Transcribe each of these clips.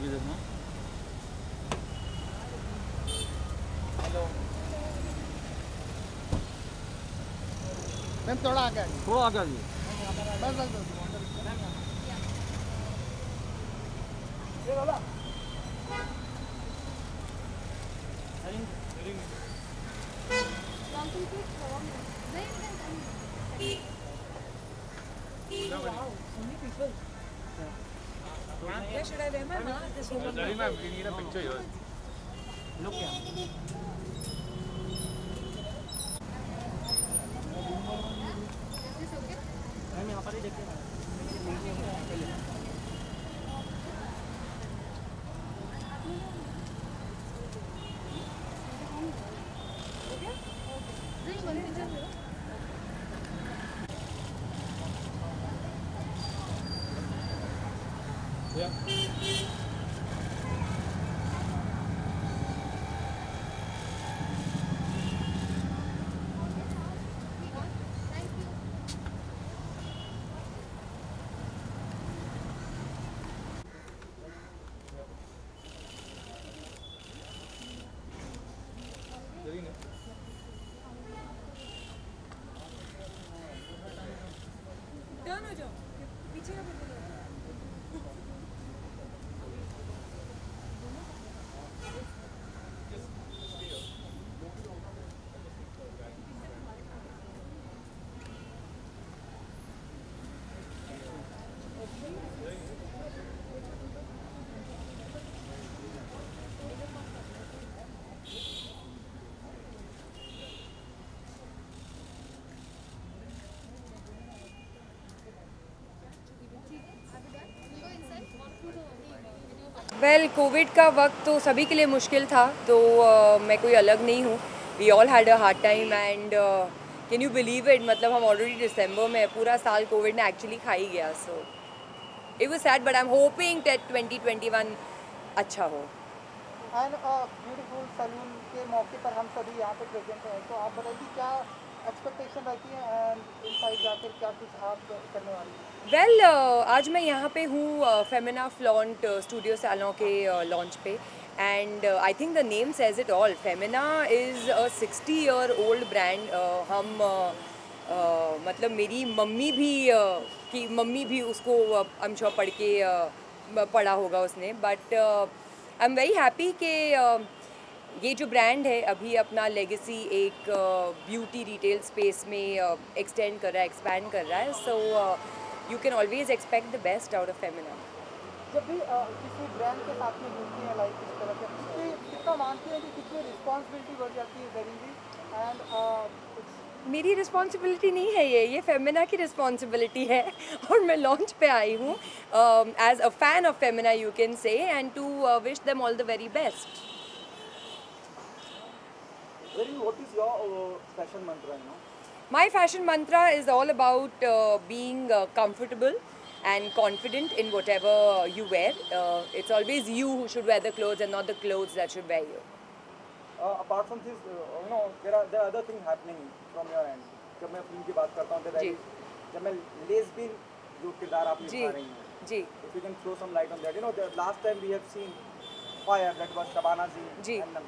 अभी देखना। Hello ma'am, थोड़ा आगे आइए। थोड़ा आगे आइए। बस बस बस ये वाला Where should I wear my mask? This woman. Sorry ma'am, we need a picture here. Look here. Ma'am यहाँ पर ही देखिए। Yeah. टर्न हो जाओ, पीछे का बोलो। वेल कोविड का वक्त तो सभी के लिए मुश्किल था, तो मैं कोई अलग नहीं हूँ. We all had a hard time and can you believe it, मतलब हम ऑलरेडी दिसंबर में, पूरा साल कोविड ने एक्चुअली खा ही गया. So it was sad but I am hoping that 2021 अच्छा हो. एंड ब्यूटीफुल सैलून के मौके पर हम सभी यहाँ पे प्रेजेंट हैं, तो आप बताइए क्या एक्सपेक्टेशन रहती है एंड इनसाइड जाकर क्या कुछ आप करने वाली हैं? वेल आज मैं यहाँ पे हूँ फेमिना फ्लॉन्ट स्टूडियो सैलॉन के लॉन्च पे, and I think the name says it all. Femina is a 60-year-old brand. हम मतलब मेरी मम्मी भी उसको आई एम श्योर पढ़ा होगा उसने. But I am very happy कि ये जो ब्रांड है अभी अपना लेगेसी एक ब्यूटी रिटेल स्पेस में एक्सटेंड कर रहा है, एक्सपैंड कर रहा है. सो you can always expect the best out of Femina. जब भी किसी ब्रांड के साथ में जुड़ती हैं लाइक इस तरह के, कितना मानती हैं कि कितनी रिस्पॉन्सिबिलिटी बढ़ जाती है वेरी एंड मेरी रिस्पॉन्सिबिलिटी नहीं है ये फेमिना की रिस्पॉन्सिबिलिटी है. और मैं लॉन्च पे आई हूँ as a fan of Femina you can say, and to wish them all the very best. What is your fashion mantra, you know? My fashion mantra is all about being comfortable and confident in whatever you wear. It's always you who should wear the clothes and not the clothes that should wear you. Apart from this, there are other things happening from your end. जब मैं film की बात करता हूँ, जब मैं lesbian जो किरदार आप निभा रही हैं, जी, if you can throw some light on that. You know, the last time we have seen Fire, that was Shabana ji and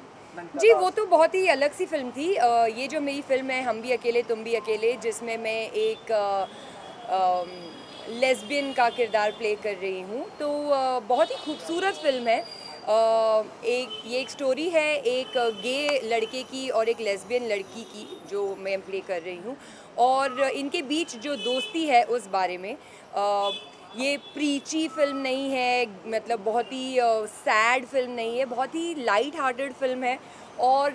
जी, वो तो बहुत ही अलग सी फिल्म थी. ये जो मेरी फिल्म है हम भी अकेले तुम भी अकेले, जिसमें मैं एक लेस्बियन का किरदार प्ले कर रही हूँ, तो बहुत ही खूबसूरत फिल्म है. ये एक स्टोरी है एक गे लड़के की और एक लेस्बियन लड़की की जो मैं प्ले कर रही हूँ, और इनके बीच जो दोस्ती है उस बारे में. ये प्रीची फिल्म नहीं है, मतलब बहुत ही सैड फिल्म नहीं है, बहुत ही लाइट हार्टेड फिल्म है. और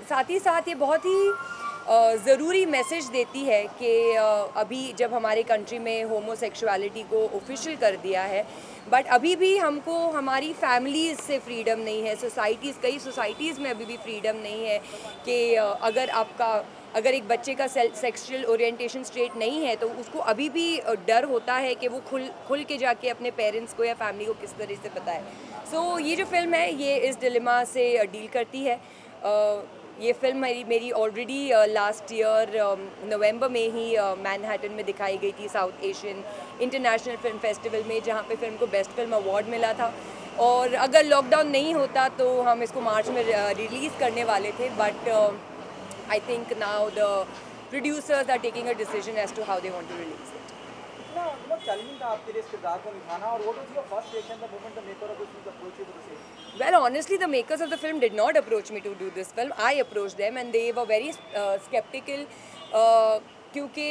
साथ ही साथ ये बहुत ही ज़रूरी मैसेज देती है कि अभी जब हमारे कंट्री में होमोसेक्सुअलिटी को ऑफिशियल कर दिया है, बट अभी भी हमको हमारी फैमिलीज़ से फ्रीडम नहीं है. कई सोसाइटीज़ में अभी भी फ्रीडम नहीं है कि अगर एक बच्चे का सेक्सुअल ओरिएंटेशन स्ट्रेट नहीं है तो उसको अभी भी डर होता है कि वो खुल के जाके अपने पेरेंट्स को या फैमिली को किस तरह से बताए. सो ये जो फिल्म है ये इस डिलेमा से डील करती है. ये फिल्म मेरी ऑलरेडी लास्ट ईयर नवंबर में ही मैनहट्टन में दिखाई गई थी, south Asian international film festival में, जहाँ पे फिल्म को बेस्ट फिल्म अवार्ड मिला था. और अगर लॉकडाउन नहीं होता तो हम इसको मार्च में रिलीज़ करने वाले थे, but I think now the producers are taking a decision as to how they want to release it. कितना मतलब चैलेंजिंग था आपके लिए इस किरदार को निभाना, और what was your first reaction the moment the maker of this film approached you to the same? Well, honestly, the makers of the film did not approach me to do this film. I approached them and they were very skeptical क्योंकि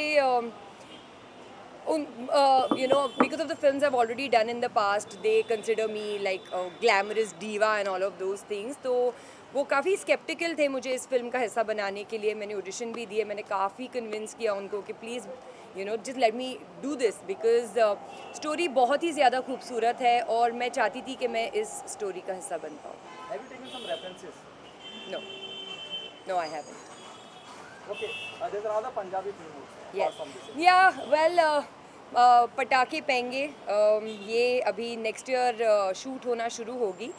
you know, because of the films I've already done in the past, they consider me like a glamorous diva and all of those things. तो वो काफ़ी skeptical थे मुझे इस film का हिस्सा बनाने के लिए. मैंने ऑडिशन भी दिए, मैंने काफ़ी कन्विंस किया उनको कि please you know just let me do this because story बहुत ही ज़्यादा खूबसूरत है और मैं चाहती थी कि मैं इस स्टोरी का हिस्सा बन पाऊँ. Have you taken some references? No, I haven't. Okay, there's another Punjabi film also. Yes. apart from this. Yeah, well, पटाखे पेंगे ये अभी नेक्स्ट ईयर शूट होना शुरू होगी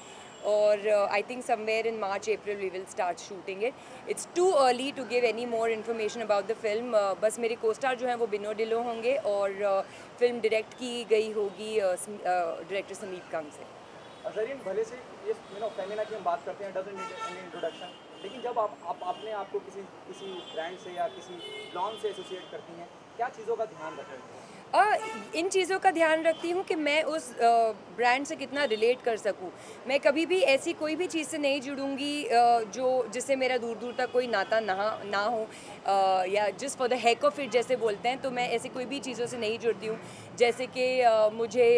और I think somewhere in March April we will start shooting it. It's too early to give any more information about the film. बस मेरे co-star जो हैं वो बिनो डिलो होंगे और फिल्म डायरेक्ट की गई होगी डायरेक्टर समीप कंग से. जरीन, भले से ये फेमिना की हम बात करते हैं, डजंट नीड एनी इंट्रोडक्शन, लेकिन जब आप अपने आप को किसी ब्रांड से या किसी ब्रांड से एसोसिएट करती हैं, क्या चीज़ों का ध्यान रखते हैं? इन चीज़ों का ध्यान रखती हूँ कि मैं उस ब्रांड से कितना रिलेट कर सकूँ. मैं कभी भी ऐसी कोई भी चीज़ से नहीं जुड़ूँगी जो जिससे मेरा दूर दूर तक कोई नाता ना हो या just for the hack of it जैसे बोलते हैं. तो मैं ऐसी कोई भी चीज़ों से नहीं जुड़ती हूँ. जैसे कि मुझे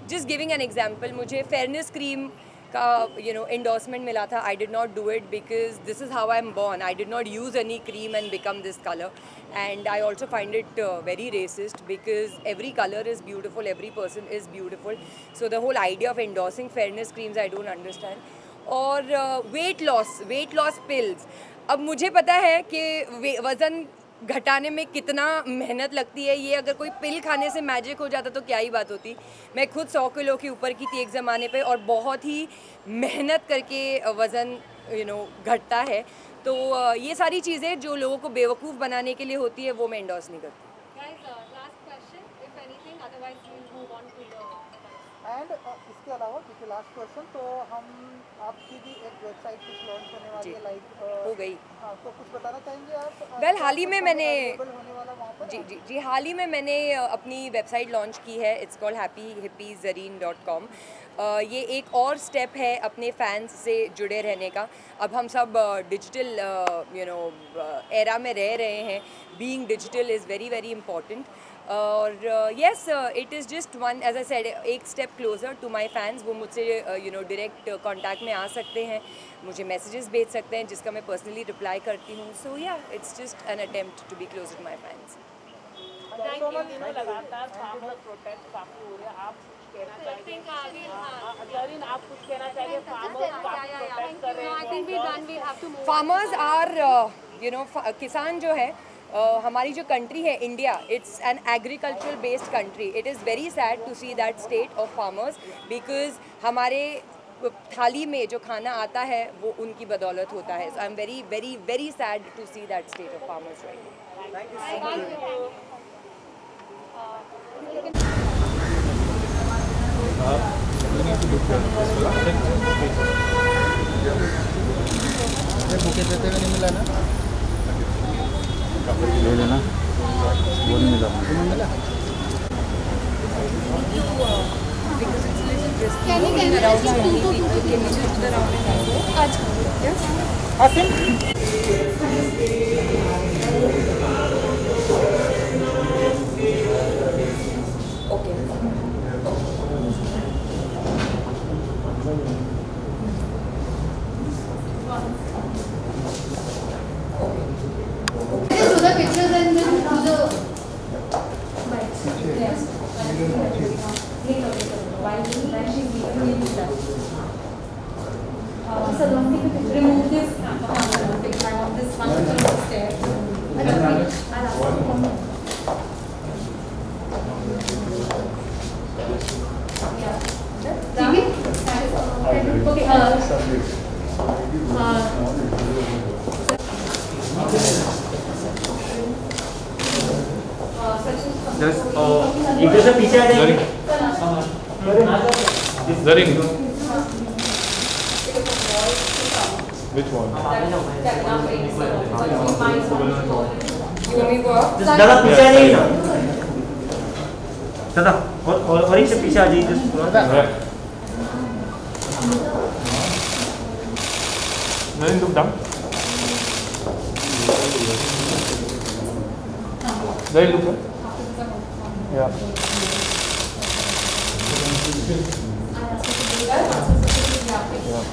जस्ट गिविंग एन एग्जाम्पल, मुझे फेयरनेस क्रीम का endorsement मिला था. I did not do it because this is how I am born. I did not use any cream and become this color. And I also find it very racist because every color is beautiful, every person is beautiful. So the whole idea of endorsing fairness creams I don't understand. और weight loss pills. अब मुझे पता है कि वज़न घटाने में कितना मेहनत लगती है. ये अगर कोई पिल खाने से मैजिक हो जाता तो क्या ही बात होती. मैं खुद 100 किलो के ऊपर की थी एक ज़माने पे और बहुत ही मेहनत करके वज़न घटता है. तो ये सारी चीज़ें जो लोगों को बेवकूफ़ बनाने के लिए होती है वो मैं एंडोर्स नहीं करती. एंड इसके अलावा क्योंकि लास्ट क्वेश्चन, तो हम आपकी भी एक वेबसाइट कुछ लॉन्च होने वाली है, लाइक हो गई. हाँ, तो कुछ बताना चाहेंगे आप? वेल, हाल ही में मैंने होने वाला वहाँ पर? जी हाल ही में मैंने अपनी वेबसाइट लॉन्च की है. It's called happyhippiezareen.com. ये एक और स्टेप है अपने फैंस से जुड़े रहने का. अब हम सब डिजिटल एरा में रह रहे हैं. Being digital is very very important. और yes, it is just one, as I said, एक step closer to my fans. वो मुझसे डायरेक्ट कांटेक्ट में आ सकते हैं, मुझे मैसेजेस भेज सकते हैं जिसका मैं पर्सनली रिप्लाई करती हूँ. So yeah, it's just an attempt to be close to my fans. लगातार फार्मर प्रोटेस्ट काफ़ी हो रहे हैं, आप कहना चाहिए? आप कुछ कहना चाहिए? फार्मर्स आर किसान जो है, हमारी जो कंट्री है India, it's an agricultural based country. It is very sad to see that state of farmers because हमारे थाली में जो खाना आता है वो उनकी बदौलत होता है. So I am very very very sad to see that state of farmers right now. Thank you so much. Bouquet देते हुए नहीं मिला ना, ले लेना, वो नहीं मिला. Remove this. I want this one to stay. एक से पीछे आ जाएंगे. Zareen Which one? That nothing. So you might want to go. You want me to go up? दादा पीछे आ जाइए ना दादा और एक से पीछे आ जाइए जिस Yeah. Then look down. Then look up. Yeah. Yeah.